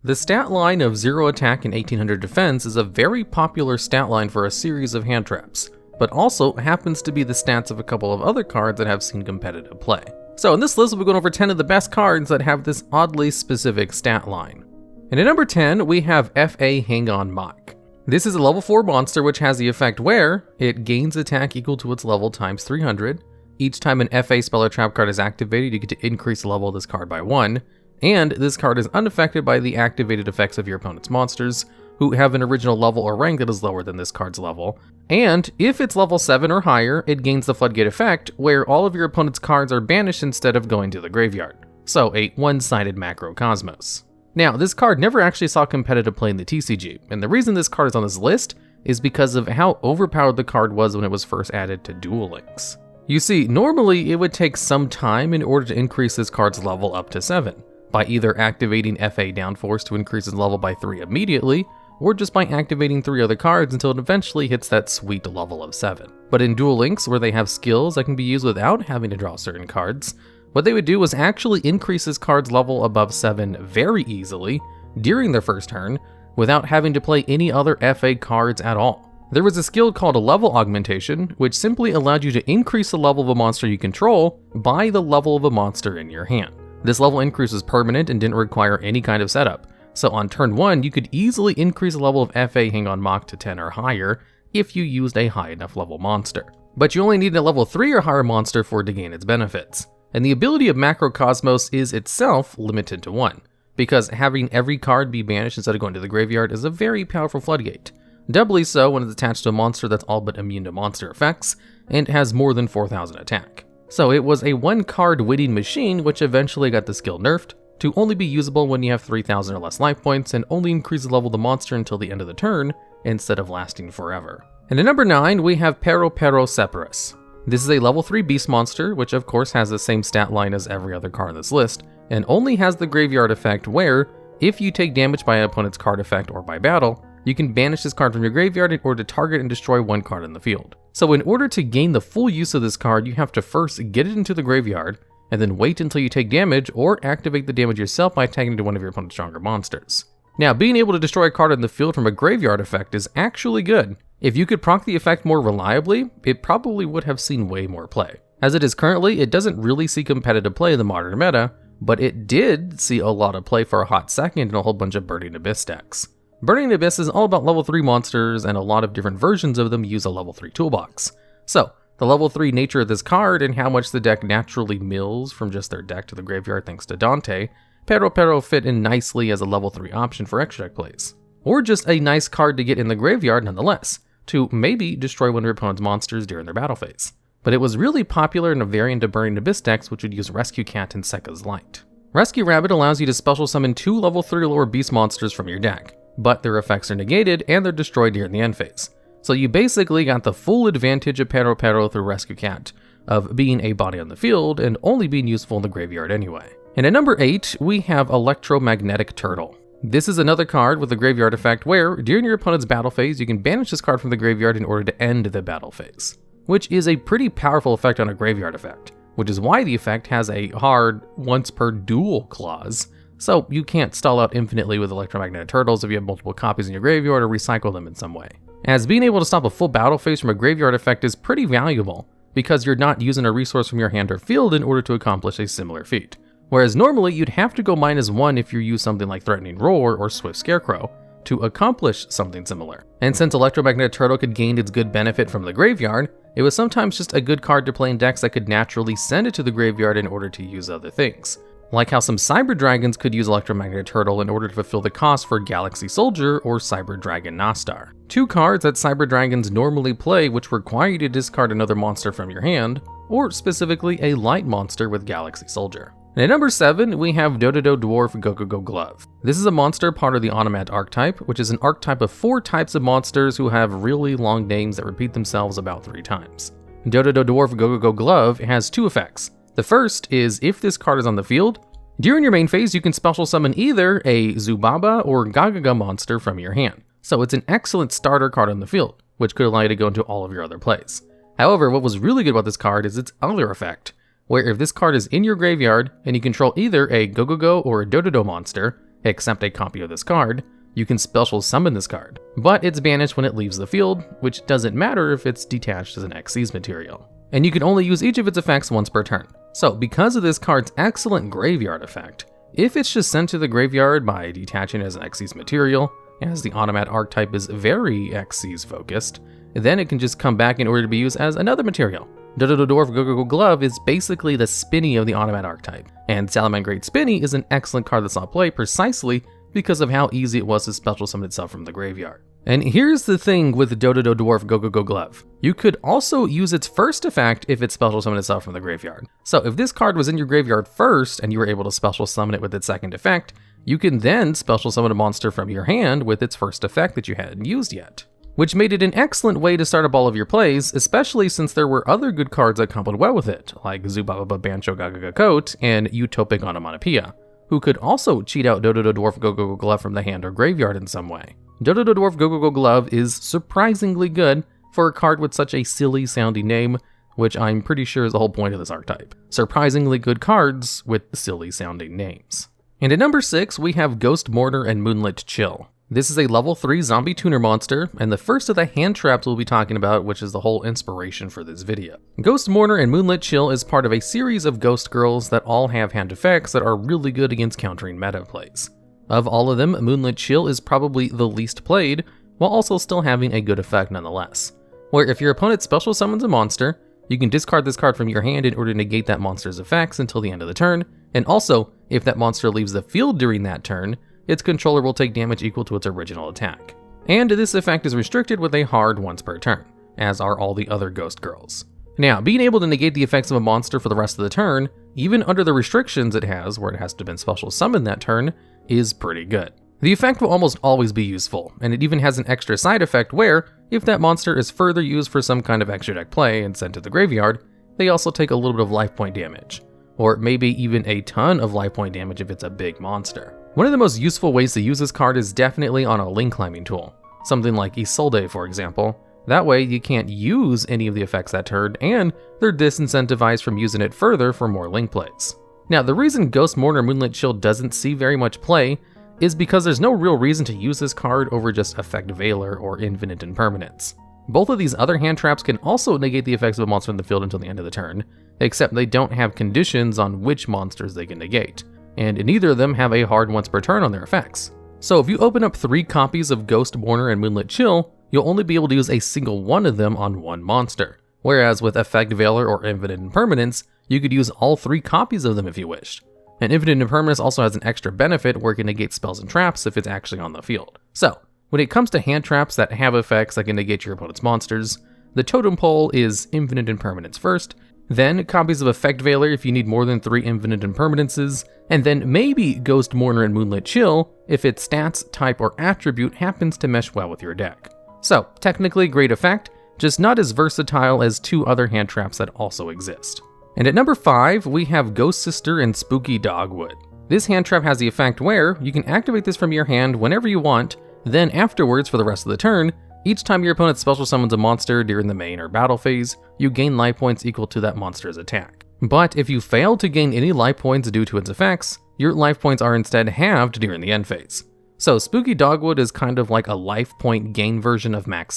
The stat line of 0 attack and 1800 defense is a very popular stat line for a series of hand traps, but also happens to be the stats of a couple of other cards that have seen competitive play. So in this list, we'll be going over 10 of the best cards that have this oddly specific stat line. And at number 10, we have FA Hang On Mach. This is a level 4 monster which has the effect where it gains attack equal to its level times 300. Each time an FA spell or trap card is activated, you get to increase the level of this card by 1. And this card is unaffected by the activated effects of your opponent's monsters, who have an original level or rank that is lower than this card's level. And if it's level 7 or higher, it gains the Floodgate effect, where all of your opponent's cards are banished instead of going to the graveyard. So a one-sided macrocosmos. Now, this card never actually saw competitive play in the TCG, and the reason this card is on this list is because of how overpowered the card was when it was first added to Duel Links. You see, normally it would take some time in order to increase this card's level up to 7, by either activating FA Downforce to increase its level by 3 immediately, or just by activating 3 other cards until it eventually hits that sweet level of 7. But in Duel Links, where they have skills that can be used without having to draw certain cards, what they would do was actually increase this card's level above 7 very easily during their first turn, without having to play any other FA cards at all. There was a skill called a level augmentation, which simply allowed you to increase the level of a monster you control by the level of a monster in your hand. This level increase was permanent and didn't require any kind of setup, so on turn 1 you could easily increase the level of FA Hang On Mach to 10 or higher if you used a high enough level monster. But you only need a level 3 or higher monster for it to gain its benefits. And the ability of Macrocosmos is itself limited to 1, because having every card be banished instead of going to the graveyard is a very powerful floodgate. Doubly so when it's attached to a monster that's all but immune to monster effects, and has more than 4000 attack. So it was a 1-card winning machine which eventually got the skill nerfed, to only be usable when you have 3000 or less life points and only increase the level of the monster until the end of the turn, instead of lasting forever. And at number 9, we have Cerperus. This is a level 3 beast monster, which of course has the same stat line as every other card on this list, and only has the graveyard effect where, if you take damage by an opponent's card effect or by battle, you can banish this card from your graveyard in order to target and destroy 1 card in the field. So in order to gain the full use of this card, you have to first get it into the graveyard, and then wait until you take damage or activate the damage yourself by attacking into one of your opponent's stronger monsters. Now, being able to destroy a card in the field from a graveyard effect is actually good. If you could proc the effect more reliably, it probably would have seen way more play. As it is currently, it doesn't really see competitive play in the modern meta, but it did see a lot of play for a hot second in a whole bunch of Burning Abyss decks. Burning Abyss is all about level 3 monsters, and a lot of different versions of them use a level 3 toolbox. So, the level 3 nature of this card and how much the deck naturally mills from just their deck to the graveyard thanks to Dante, Pero fit in nicely as a level 3 option for extra deck plays. Or just a nice card to get in the graveyard nonetheless, to maybe destroy one of your opponent's monsters during their battle phase. But it was really popular in a variant of Burning Abyss decks which would use Rescue Cat and Sekka's Light. Rescue Rabbit allows you to special summon 2 level 3 or lower beast monsters from your deck, but their effects are negated and they're destroyed during the end phase. So you basically got the full advantage of Pero through Rescue Cat, of being a body on the field and only being useful in the graveyard anyway. And at number 8, we have Electromagnetic Turtle. This is another card with a graveyard effect where, during your opponent's battle phase, you can banish this card from the graveyard in order to end the battle phase, which is a pretty powerful effect on a graveyard effect, which is why the effect has a hard once per duel clause, so you can't stall out infinitely with Electromagnetic Turtles if you have multiple copies in your graveyard or recycle them in some way. As being able to stop a full battle phase from a graveyard effect is pretty valuable, because you're not using a resource from your hand or field in order to accomplish a similar feat. Whereas normally you'd have to go -1 if you use something like Threatening Roar or Swift Scarecrow to accomplish something similar. And since Electromagnetic Turtle could gain its good benefit from the graveyard, it was sometimes just a good card to play in decks that could naturally send it to the graveyard in order to use other things. Like how some Cyber Dragons could use Electromagnetic Turtle in order to fulfill the cost for Galaxy Soldier or Cyber Dragon Nastar. 2 cards that Cyber Dragons normally play which require you to discard another monster from your hand, or specifically a light monster with Galaxy Soldier. And at number 7, we have Dododo Dwarf Gogogoglove. This is a monster part of the auto-matic archetype, which is an archetype of 4 types of monsters who have really long names that repeat themselves about 3 times. Dododo Dwarf Gogogoglove has 2 effects. The first is if this card is on the field, during your main phase you can special summon either a Zubaba or Gagaga monster from your hand. So it's an excellent starter card on the field, which could allow you to go into all of your other plays. However, what was really good about this card is its other effect, where if this card is in your graveyard and you control either a Gogogo or a Dododo monster, except a copy of this card, you can special summon this card, but it's banished when it leaves the field, which doesn't matter if it's detached as an Xyz material. And you can only use each of its effects once per turn. So because of this card's excellent graveyard effect, if it's just sent to the graveyard by detaching as an Xyz material, as the auto-matic archetype is very Xyz focused, then it can just come back in order to be used as another material. Gogogoglove is basically the Spinny of the auto-matic archetype, and Salamangreat Spinny is an excellent card that saw play precisely because of how easy it was to special summon itself from the graveyard. And here's the thing with Dwarf Gogogoglove. You could also use its first effect if it special summoned itself from the graveyard. So if this card was in your graveyard first and you were able to special summon it with its second effect, you can then special summon a monster from your hand with its first effect that you hadn't used yet. Which made it an excellent way to start up all of your plays, especially since there were other good cards that comboed well with it, like Zubaba Bancho Gagagogote and Utopic Onomatopoeia, who could also cheat out Dwarf Gogogoglove from the hand or graveyard in some way. Dwarf Gogogoglove is surprisingly good for a card with such a silly sounding name, which I'm pretty sure is the whole point of this archetype. Surprisingly good cards with silly sounding names. And at number 6, we have Ghost Mourner and Moonlit Chill. This is a level 3 zombie tuner monster, and the first of the hand traps we'll be talking about, which is the whole inspiration for this video. Ghost Mourner and Moonlit Chill is part of a series of ghost girls that all have hand effects that are really good against countering meta plays. Of all of them, Moonlit Chill is probably the least played, while also still having a good effect nonetheless. Where if your opponent special summons a monster, you can discard this card from your hand in order to negate that monster's effects until the end of the turn, and also, if that monster leaves the field during that turn, its controller will take damage equal to its original attack. And this effect is restricted with a hard once per turn, as are all the other ghost girls. Now, being able to negate the effects of a monster for the rest of the turn, even under the restrictions it has, where it has to have been special summoned that turn, is pretty good. The effect will almost always be useful, and it even has an extra side effect where, if that monster is further used for some kind of extra deck play and sent to the graveyard, they also take a little bit of life point damage, or maybe even a ton of life point damage if it's a big monster. One of the most useful ways to use this card is definitely on a link climbing tool, something like Isolde for example. That way you can't use any of the effects that turn, and they're disincentivized from using it further for more link plays. Now, the reason Ghost Mourner Moonlit Chill doesn't see very much play is because there's no real reason to use this card over just Effect Veiler or Infinite Impermanence. Both of these other hand traps can also negate the effects of a monster in the field until the end of the turn, except they don't have conditions on which monsters they can negate, and neither of them have a hard once per turn on their effects. So if you open up 3 copies of Ghost Mourner and Moonlit Chill, you'll only be able to use a single one of them on one monster, whereas with Effect Veiler or Infinite Impermanence, you could use all 3 copies of them if you wished. And Infinite Impermanence also has an extra benefit where it can negate spells and traps if it's actually on the field. So, when it comes to hand traps that have effects that can negate your opponent's monsters, the totem pole is Infinite Impermanence first, then copies of Effect Veiler if you need more than 3 Infinite Impermanences, and then maybe Ghost Mourner and Moonlit Chill if its stats, type, or attribute happens to mesh well with your deck. So, technically great effect, just not as versatile as 2 other hand traps that also exist. And at number 5, we have Ghost Sister and Spooky Dogwood. This hand trap has the effect where you can activate this from your hand whenever you want, then afterwards for the rest of the turn, each time your opponent special summons a monster during the main or battle phase, you gain life points equal to that monster's attack. But if you fail to gain any life points due to its effects, your life points are instead halved during the end phase. So Spooky Dogwood is kind of like a life point gain version of Mach,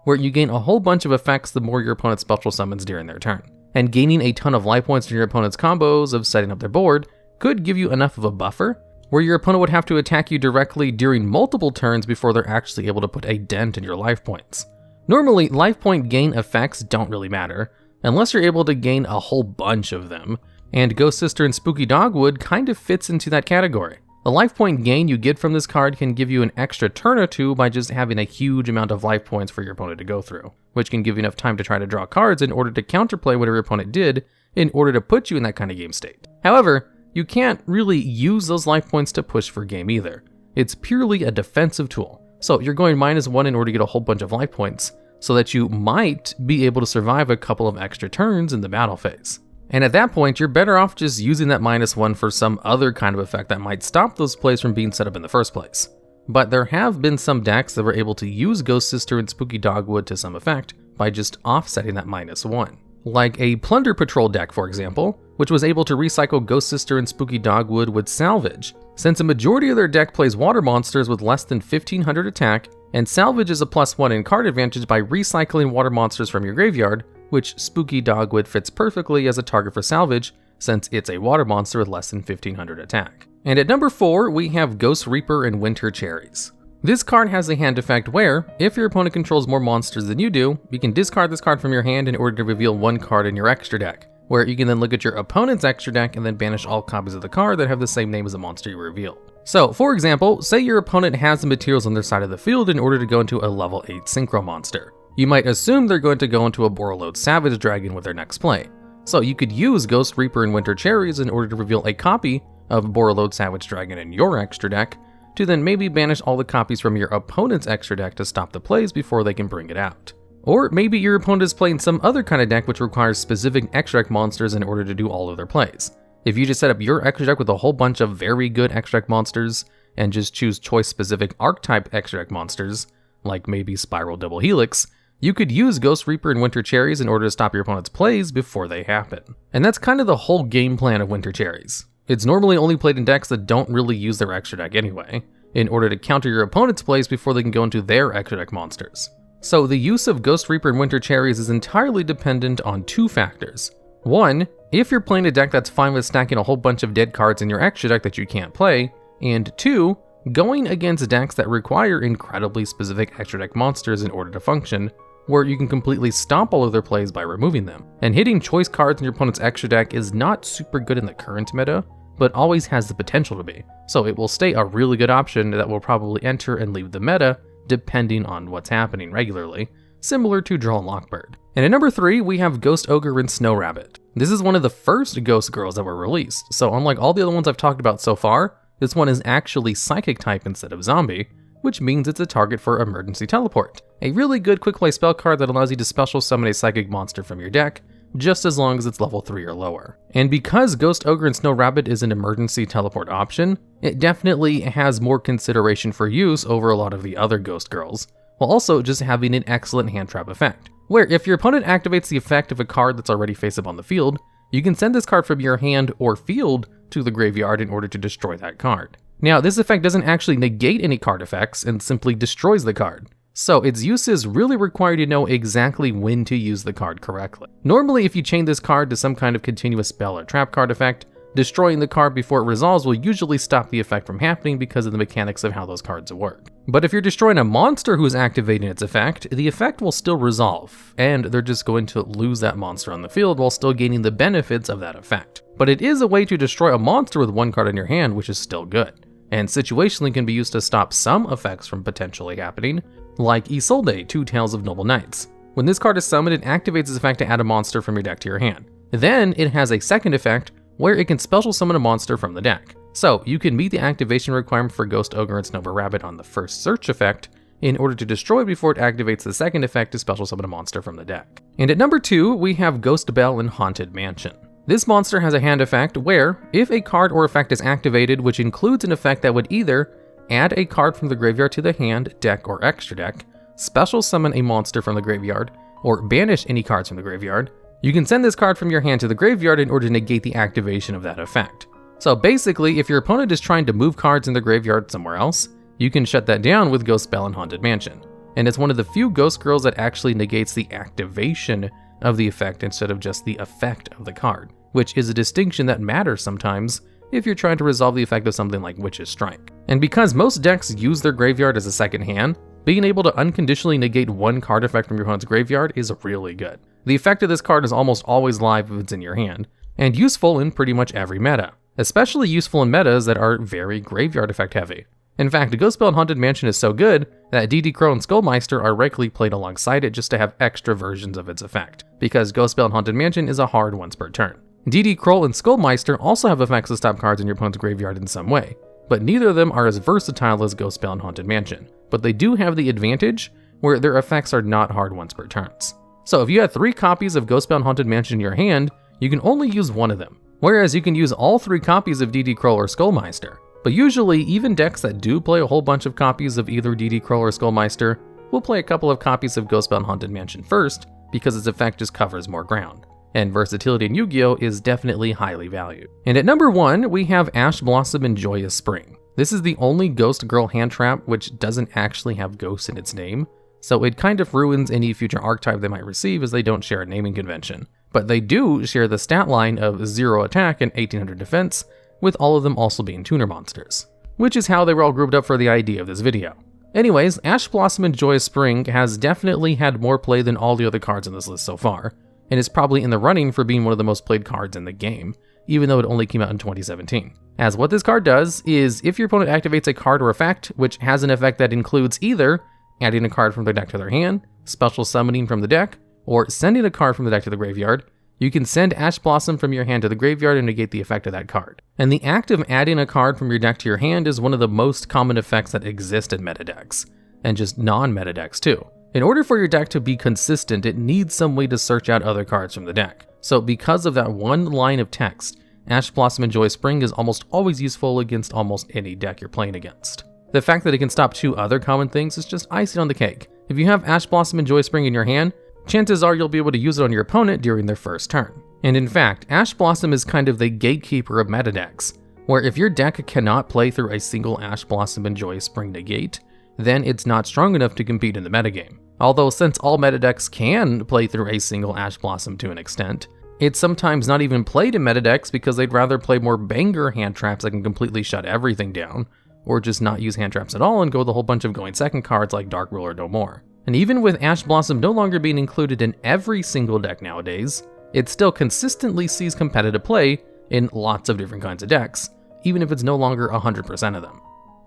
where you gain a whole bunch of effects the more your opponent special summons during their turn. And gaining a ton of life points from your opponent's combos of setting up their board could give you enough of a buffer where your opponent would have to attack you directly during multiple turns before they're actually able to put a dent in your life points. Normally, life point gain effects don't really matter, unless you're able to gain a whole bunch of them, and Ghost Sister and Spooky Dogwood kind of fits into that category. The life point gain you get from this card can give you an extra turn or two by just having a huge amount of life points for your opponent to go through, which can give you enough time to try to draw cards in order to counterplay whatever your opponent did in order to put you in that kind of game state. However, you can't really use those life points to push for game either. It's purely a defensive tool, so you're going -1 in order to get a whole bunch of life points, so that you might be able to survive a couple of extra turns in the battle phase. And at that point, you're better off just using that -1 for some other kind of effect that might stop those plays from being set up in the first place. But there have been some decks that were able to use Ghost Sister and Spooky Dogwood to some effect by just offsetting that -1. like a Plunder Patrol deck for example, which was able to recycle Ghost Sister and Spooky Dogwood with Salvage, since a majority of their deck plays water monsters with less than 1500 attack, and Salvage is a +1 in card advantage by recycling water monsters from your graveyard, which Spooky Dogwood fits perfectly as a target for Salvage, since it's a water monster with less than 1500 attack. And at number 4, we have Ghost Reaper and Winter Cherries. This card has a hand effect where, if your opponent controls more monsters than you do, you can discard this card from your hand in order to reveal one card in your extra deck, where you can then look at your opponent's extra deck and then banish all copies of the card that have the same name as the monster you reveal. So, for example, say your opponent has the materials on their side of the field in order to go into a level 8 Synchro monster. You might assume they're going to go into a Borreload Savage Dragon with their next play. So you could use Ghost Reaper and Winter Cherries in order to reveal a copy of Borreload Savage Dragon in your extra deck, to then maybe banish all the copies from your opponent's extra deck to stop the plays before they can bring it out. Or maybe your opponent is playing some other kind of deck which requires specific extra deck monsters in order to do all of their plays. If you just set up your extra deck with a whole bunch of very good extra deck monsters, and just choose choice-specific archetype extra deck monsters, like maybe Spiral Double Helix, you could use Ghost Reaper and Winter Cherries in order to stop your opponent's plays before they happen. And that's kind of the whole game plan of Winter Cherries. It's normally only played in decks that don't really use their extra deck anyway, in order to counter your opponent's plays before they can go into their extra deck monsters. So the use of Ghost Reaper and Winter Cherries is entirely dependent on two factors. One, if you're playing a deck that's fine with stacking a whole bunch of dead cards in your extra deck that you can't play, and two, going against decks that require incredibly specific extra deck monsters in order to function, where you can completely stop all of their plays by removing them. And hitting choice cards in your opponent's extra deck is not super good in the current meta, but always has the potential to be. So it will stay a really good option that will probably enter and leave the meta depending on what's happening regularly, similar to Draw and Lockbird. And at number 3, we have Ghost Ogre and Snow Rabbit. This is one of the first Ghost Girls that were released, so unlike all the other ones I've talked about so far, this one is actually Psychic type instead of Zombie, which means it's a target for Emergency Teleport. A really good quick play spell card that allows you to special summon a Psychic monster from your deck, just as long as it's level 3 or lower. And because Ghost Ogre and Snow Rabbit is an emergency teleport option, it definitely has more consideration for use over a lot of the other Ghost Girls, while also just having an excellent hand trap effect, where if your opponent activates the effect of a card that's already face up on the field, you can send this card from your hand or field to the graveyard in order to destroy that card. Now, this effect doesn't actually negate any card effects and simply destroys the card, so its uses really require you to know exactly when to use the card correctly. Normally, if you chain this card to some kind of continuous spell or trap card effect, destroying the card before it resolves will usually stop the effect from happening because of the mechanics of how those cards work. But if you're destroying a monster who's activating its effect, the effect will still resolve, and they're just going to lose that monster on the field while still gaining the benefits of that effect. But it is a way to destroy a monster with one card in your hand, which is still good, and situationally can be used to stop some effects from potentially happening, like Isolde, Two Tales of Noble Knights. When this card is summoned, it activates its effect to add a monster from your deck to your hand. Then it has a second effect where it can special summon a monster from the deck. So you can meet the activation requirement for Ghost Ogre and Snow Rabbit on the first search effect in order to destroy before it activates the second effect to special summon a monster from the deck. And at number 2, we have Ghost Belle and Haunted Mansion. This monster has a hand effect where, if a card or effect is activated which includes an effect that would either add a card from the graveyard to the hand, deck, or extra deck, special summon a monster from the graveyard, or banish any cards from the graveyard, you can send this card from your hand to the graveyard in order to negate the activation of that effect. So basically, if your opponent is trying to move cards in the graveyard somewhere else, you can shut that down with Ghost Belle and Haunted Mansion. And it's one of the few Ghost Girls that actually negates the activation of the effect instead of just the effect of the card, which is a distinction that matters sometimes if you're trying to resolve the effect of something like Witch's Strike. And because most decks use their graveyard as a second hand, being able to unconditionally negate one card effect from your opponent's graveyard is really good. The effect of this card is almost always live if it's in your hand, and useful in pretty much every meta, especially useful in metas that are very graveyard effect heavy. In fact, Ghost Belle and Haunted Mansion is so good that DD Crow and Skullmeister are regularly played alongside it just to have extra versions of its effect, because Ghost Belle and Haunted Mansion is a hard once per turn. DD Kroll and Skullmeister also have effects to stop cards in your opponent's graveyard in some way, but neither of them are as versatile as Ghost Belle and Haunted Mansion, but they do have the advantage where their effects are not hard once per turns. So if you have 3 copies of Ghost Belle and Haunted Mansion in your hand, you can only use one of them, whereas you can use all 3 copies of DD Kroll or Skullmeister. But usually, even decks that do play a whole bunch of copies of either DD Kroll or Skullmeister will play a couple of copies of Ghost Belle and Haunted Mansion first, because its effect just covers more ground. and versatility in Yu-Gi-Oh! Is definitely highly valued. And at number 1, we have Ash Blossom and Joyous Spring. This is the only Ghost Girl hand trap which doesn't actually have ghosts in its name, so it kind of ruins any future archetype they might receive as they don't share a naming convention. But they do share the stat line of 0 attack and 1800 defense, with all of them also being tuner monsters, which is how they were all grouped up for the idea of this video. Anyways, Ash Blossom and Joyous Spring has definitely had more play than all the other cards on this list so far, and is probably in the running for being one of the most played cards in the game, even though it only came out in 2017. As what this card does is, if your opponent activates a card or effect which has an effect that includes either adding a card from their deck to their hand, special summoning from the deck, or sending a card from the deck to the graveyard, you can send Ash Blossom from your hand to the graveyard and negate the effect of that card. And the act of adding a card from your deck to your hand is one of the most common effects that exist in meta decks, and just non-meta decks too. In order for your deck to be consistent, it needs some way to search out other cards from the deck. So because of that one line of text, Ash Blossom and Joyous Spring is almost always useful against almost any deck you're playing against. The fact that it can stop 2 other common things is just icing on the cake. If you have Ash Blossom and Joyous Spring in your hand, chances are you'll be able to use it on your opponent during their first turn. And in fact, Ash Blossom is kind of the gatekeeper of meta decks, where if your deck cannot play through a single Ash Blossom and Joyous Spring negate, then it's not strong enough to compete in the metagame. Although since all meta decks can play through a single Ash Blossom to an extent, it's sometimes not even played in meta decks because they'd rather play more banger hand traps that can completely shut everything down, or just not use hand traps at all and go with a whole bunch of going second cards like Dark Ruler no more. And even with Ash Blossom no longer being included in every single deck nowadays, it still consistently sees competitive play in lots of different kinds of decks, even if it's no longer 100% of them.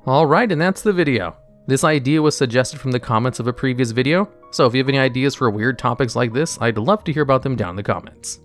Alright, and that's the video. This idea was suggested from the comments of a previous video, so if you have any ideas for weird topics like this, I'd love to hear about them down in the comments.